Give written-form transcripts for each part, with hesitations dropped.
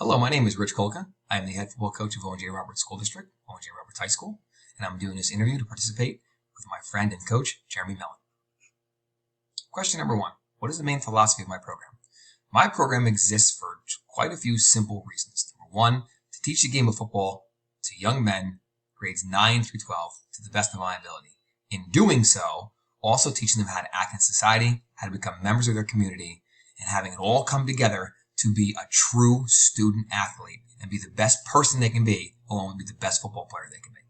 Hello, my name is Rich Kolka. I am the head football coach of Owen J. Roberts School District, Owen J. Roberts High School, and I'm doing this interview to participate with my friend and coach, Jeremy Mellon. Question number 1. What is the main philosophy of my program? My program exists for quite a few simple reasons. Number 1, to teach the game of football to young men, grades 9 through 12, to the best of my ability. In doing so, also teaching them how to act in society, how to become members of their community, and having it all come together to be a true student athlete and be the best person they can be, along with be the best football player they can be.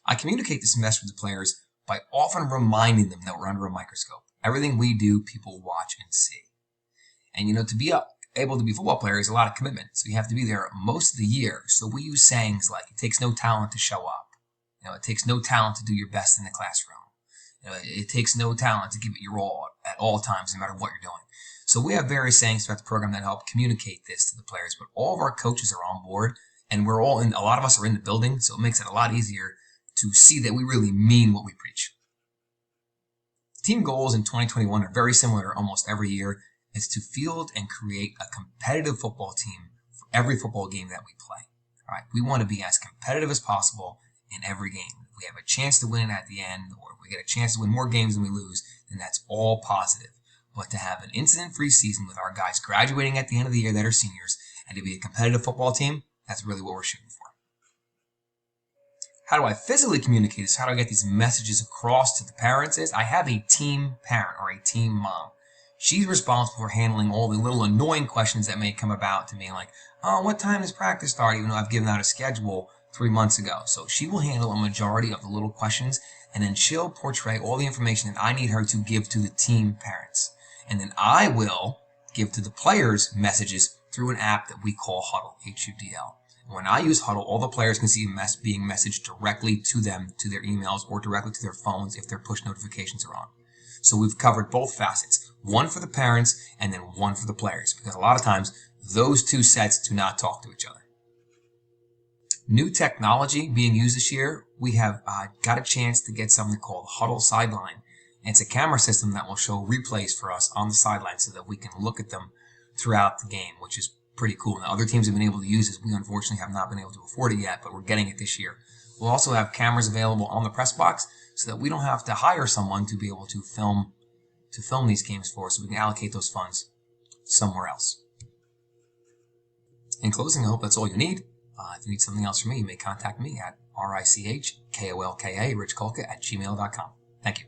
I communicate this message with the players by often reminding them that we're under a microscope. Everything we do, people watch and see. And to be able to be a football player is a lot of commitment. So you have to be there most of the year. So we use sayings like, it takes no talent to show up. It takes no talent to do your best in the classroom. It takes no talent to give it your all at all times, no matter what you're doing. So we have various sayings throughout the program that help communicate this to the players, but all of our coaches are on board, and a lot of us are in the building, so it makes it a lot easier to see that we really mean what we preach. Team goals in 2021 are very similar almost every year. It's to field and create a competitive football team for every football game that we play. All right, we want to be as competitive as possible in every game. If we have a chance to win at the end, or if we get a chance to win more games than we lose, then that's all positive. But to have an incident-free season with our guys graduating at the end of the year that are seniors and to be a competitive football team, that's really what we're shooting for. How do I physically communicate this? How do I get these messages across to the parents? I have a team parent or a team mom. She's responsible for handling all the little annoying questions that may come about to me, like, oh, what time does practice start? Even though I've given out a schedule 3 months ago. So she will handle a majority of the little questions, and then she'll portray all the information that I need her to give to the team parents. And then I will give to the players messages through an app that we call Huddle, H-U-D-L. And when I use Huddle, all the players can see being messaged directly to them, to their emails, or directly to their phones if their push notifications are on. So we've covered both facets, one for the parents and then one for the players, because a lot of times those two sets do not talk to each other. New technology being used this year, we have got a chance to get something called Huddle Sideline. It's a camera system that will show replays for us on the sideline so that we can look at them throughout the game, which is pretty cool. Now, other teams have been able to use this. We unfortunately have not been able to afford it yet, but we're getting it this year. We'll also have cameras available on the press box so that we don't have to hire someone to be able to film these games for us, so we can allocate those funds somewhere else. In closing, I hope that's all you need. If you need something else from me, you may contact me at richkolka, richkolka@gmail.com. Thank you.